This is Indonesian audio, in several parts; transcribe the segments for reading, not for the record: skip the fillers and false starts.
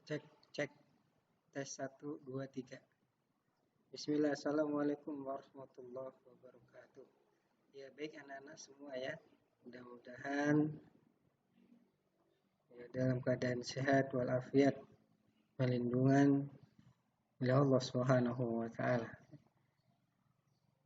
Cek, cek. Tes 1, 2, 3. Bismillah, Assalamualaikum warahmatullahi wabarakatuh. Ya, baik anak-anak semua ya. Mudah-mudahan ya, dalam keadaan sehat walafiat, perlindungan oleh Allah Subhanahu wa taala.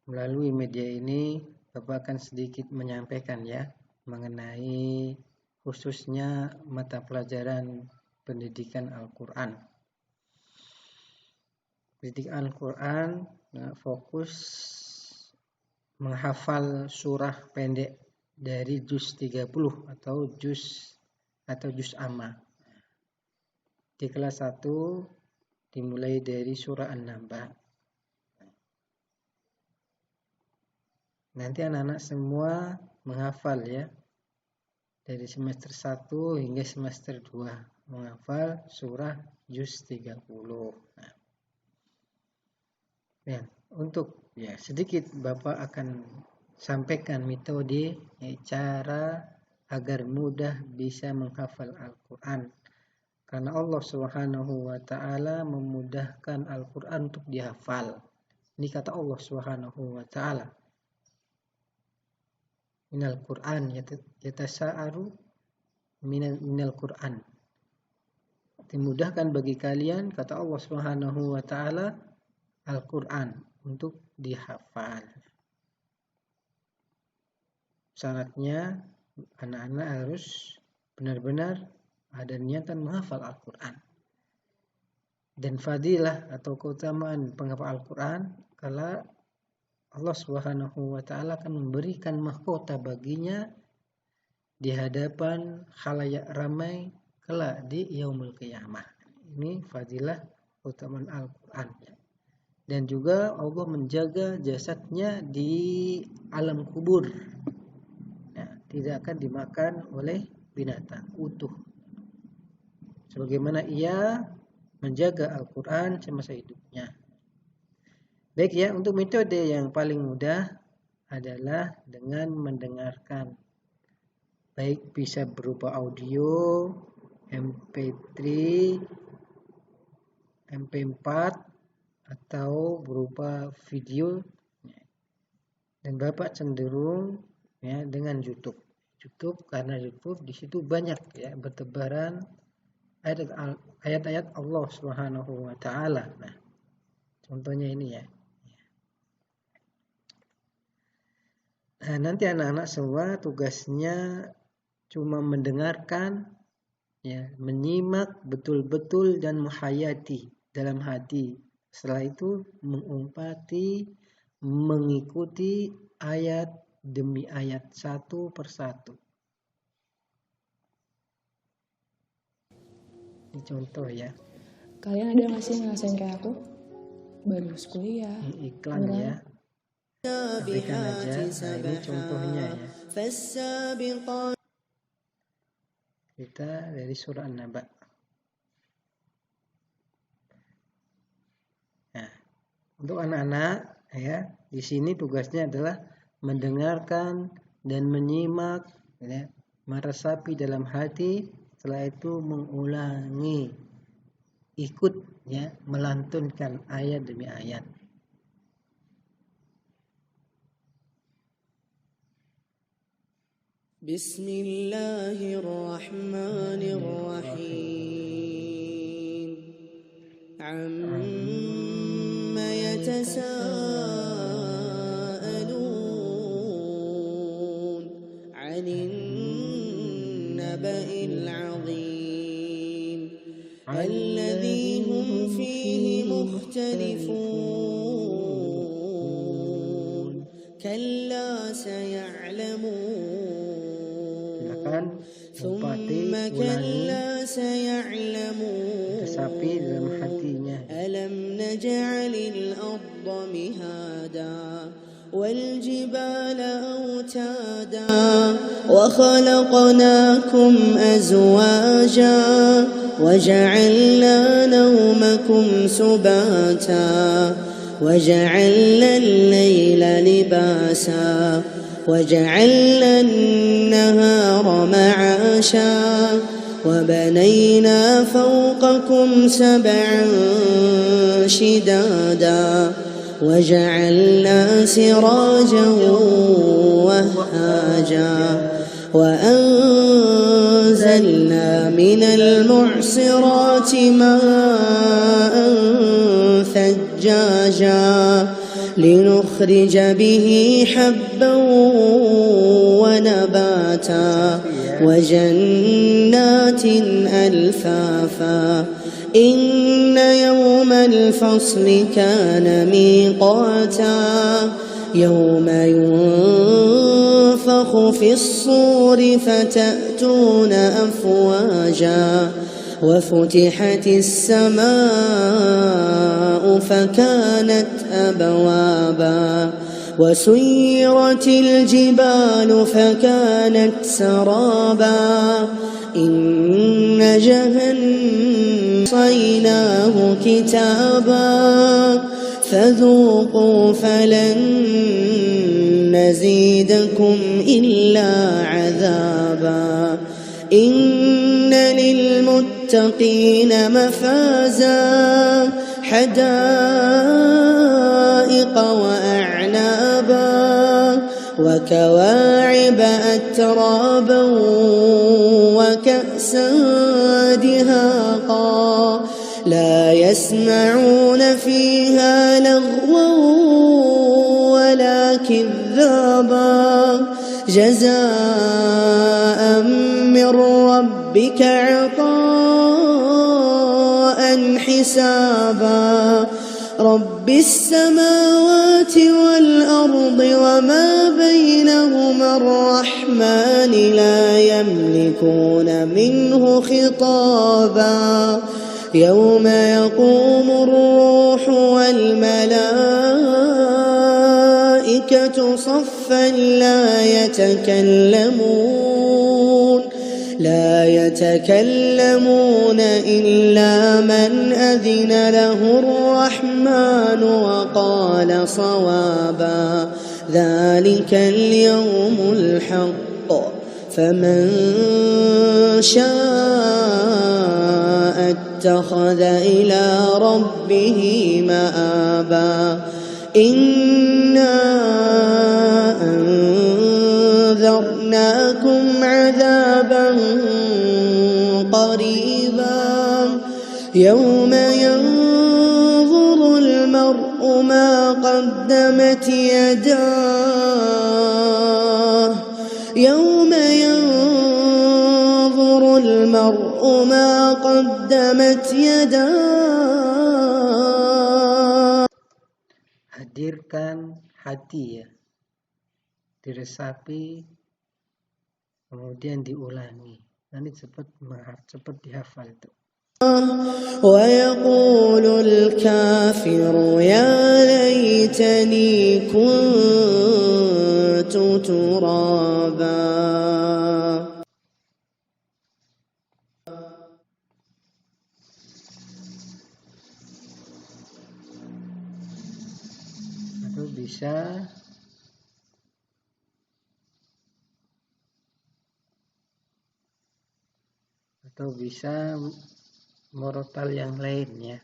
Melalui media ini Bapak akan sedikit menyampaikan ya mengenai khususnya mata pelajaran pendidikan Al-Quran. Pendidikan Al-Quran fokus menghafal surah pendek dari juz 30 atau juz amma. Di kelas 1 dimulai dari surah An-Naba. Nanti anak-anak semua menghafal ya. Dari semester 1 hingga semester 2 menghafal surah juz 30. Nah, ya, untuk ya sedikit Bapak akan sampaikan metode cara agar mudah bisa menghafal Al-Quran. Karena Allah Subhanahu wa taala memudahkan Al-Quran untuk dihafal. Ini kata Allah Subhanahu wa taala. Minal Quran yatasa'aru minal Quran. Dimudahkan bagi kalian kata Allah Subhanahu wa taala Al-Quran untuk dihafal. Syaratnya anak-anak harus benar-benar ada niatan menghafal Al-Quran. Dan fadilah atau keutamaan penghafal Al-Quran kalau Allah Subhanahu wa taala akan memberikan mahkota baginya di hadapan khalayak ramai kelak di yaumul qiyamah. Ini fadilah keutamaan Al-Quran. Dan juga Allah menjaga jasadnya di alam kubur. Ya, tidak akan dimakan oleh binatang utuh. Sebagaimana ia menjaga Al-Quran semasa hidupnya. Baik ya, untuk metode yang paling mudah adalah dengan mendengarkan. Baik bisa berupa audio, MP3, MP4 atau berupa video. Dan Bapak cenderung ya dengan YouTube karena YouTube di situ banyak ya bertebaran ayat-ayat Allah Subhanahu wa taala. Nah, contohnya ini ya. Nah, nanti anak-anak semua tugasnya cuma mendengarkan ya, menyimak betul-betul dan menghayati dalam hati. Setelah itu mengumpati, mengikuti ayat demi ayat satu persatu. Ini contoh ya. Kalian ada nggak sih ngerasain kayak aku? Baru kuliah. Ini iklan ya. Berikan aja. Nah, ini contohnya ya. Kita dari surah An-Naba. Nah, untuk anak-anak ya, di sini tugasnya adalah mendengarkan dan menyimak ya, meresapi dalam hati, setelah itu mengulangi, ikut ya, melantunkan ayat demi ayat. Bismillahirrahmanirrahim. Amma yatasaalun 'anil naba'il 'azim alladhi hum fihi mukhtalifun kalla saya'lamun Thumma kalla saya'lamun resapi dalam hatinya. Alam naj'alil arda mihada wal jibala awtada wa khalaqnakum azwaja wa ja'alna nawmakum subata wa ja'alna al-layla libasa وجعلنا النهار معاشا وبنينا فوقكم سبعا شدادا وجعلنا سراجا وهاجا وأنزلنا من المعصرات ماء ثجاجا لنخرج به حبا ونباتا وجنات ألفافا إن يوم الفصل كان ميقاتا يوم ينفخ في الصور فتأتون أفواجا وفتحت السماء فكانت أبوابا وسيرت الجبال فكانت سرابا إن جهنم صيناه كتابا فذوقوا فلن نزيدكم إلا عذابا إن للمتقين مفازا حدائق وأعنابا وكواعب أترابا وكأسا دهاقا لا يسمعون فيها لغوا ولا كذابا جزاء من ربك عطاء حسابا رب السماوات والأرض وما بينهما الرحمن لا يملكون منه خطابا يوم يقوم الروح والملائكة صفا لا يتكلمون إلا من أذن له الرحمن وقال صوابا ذلك اليوم الحق فمن شاء اتخذ إلى ربه مآبا إنا أنذرناكم عذابا قريبا يوم ينظر المرء ما قدمت يداه يوم ينظر المرء ما قدمت يداه. Hadirkan hati ya, diresapi, kemudian diulangi. Nanti cepat dihafal itu. ويقول الكافر يا ليتني كنت ترابا. Atau bisa murotal yang lainnya,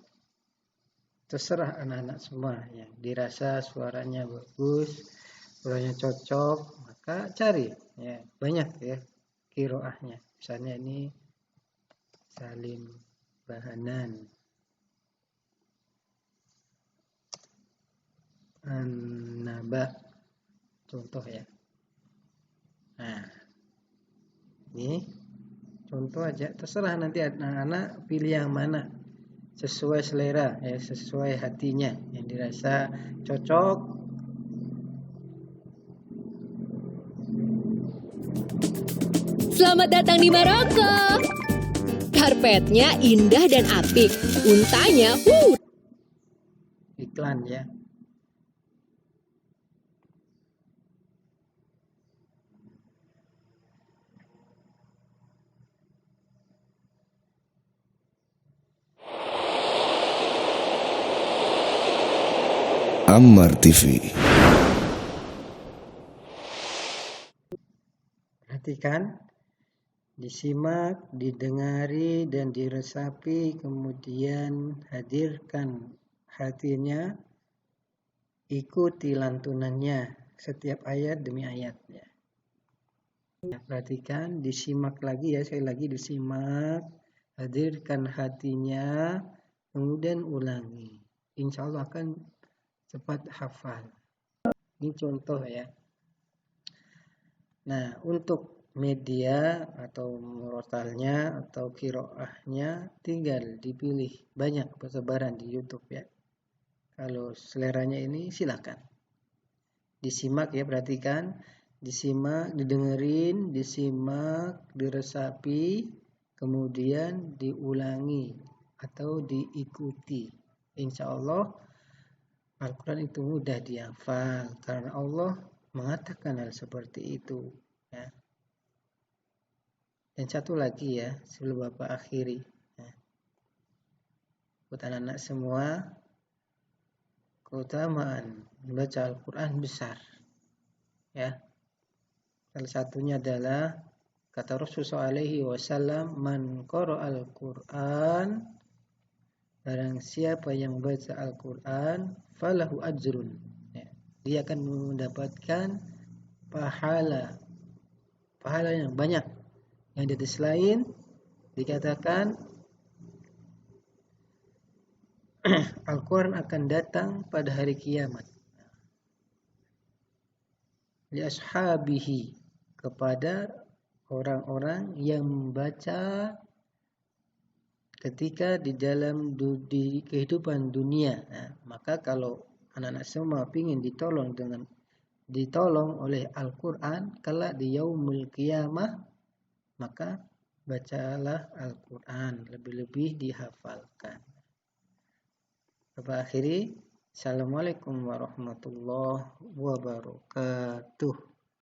terserah anak-anak semua yang dirasa suaranya bagus, suaranya cocok, maka cari ya, banyak ya qiraahnya. Misalnya ini Salim Bahanan, An-Naba, contoh ya. Nah, ini contoh aja, terserah nanti anak-anak pilih yang mana sesuai selera ya, sesuai hatinya yang dirasa cocok. Selamat datang di Maroko. Karpetnya indah dan apik, untanya Iklan ya. Ammar TV. Perhatikan disimak, didengari, dan diresapi, kemudian hadirkan hatinya, ikuti lantunannya setiap ayat demi ayatnya. Perhatikan, disimak lagi ya, sekali lagi disimak, hadirkan hatinya, kemudian ulangi. Insya Allah akan cepat hafal. Ini contoh ya. Nah, untuk media atau murotalnya atau kiroahnya tinggal dipilih, banyak persebaran di YouTube ya. Kalau seleranya ini silakan disimak ya, perhatikan, disimak, didengerin, disimak, diresapi, kemudian diulangi atau diikuti. Insya Allah Al-Quran itu mudah dihafal karena Allah mengatakan hal seperti itu ya. Dan satu lagi ya, sebelum Bapak akhiri ya. Buat anak-anak semua, keutamaan membaca Al-Quran besar ya. Salah satunya adalah kata Rasulullah SAW, man qara al-Quran, barang siapa yang baca Al-Quran, falahu ajrun ya. Dia akan mendapatkan pahala yang banyak. Yang di hadis lain dikatakan Al-Quran akan datang pada hari kiamat li ashabihi, kepada orang-orang yang membaca ketika di dalam di kehidupan dunia. Nah, maka kalau anak-anak semua ingin ditolong oleh Al-Quran kelak di yaumul qiyamah, maka bacalah Al-Quran, lebih-lebih dihafalkan. Bapak akhiri, Assalamualaikum warahmatullahi wabarakatuh.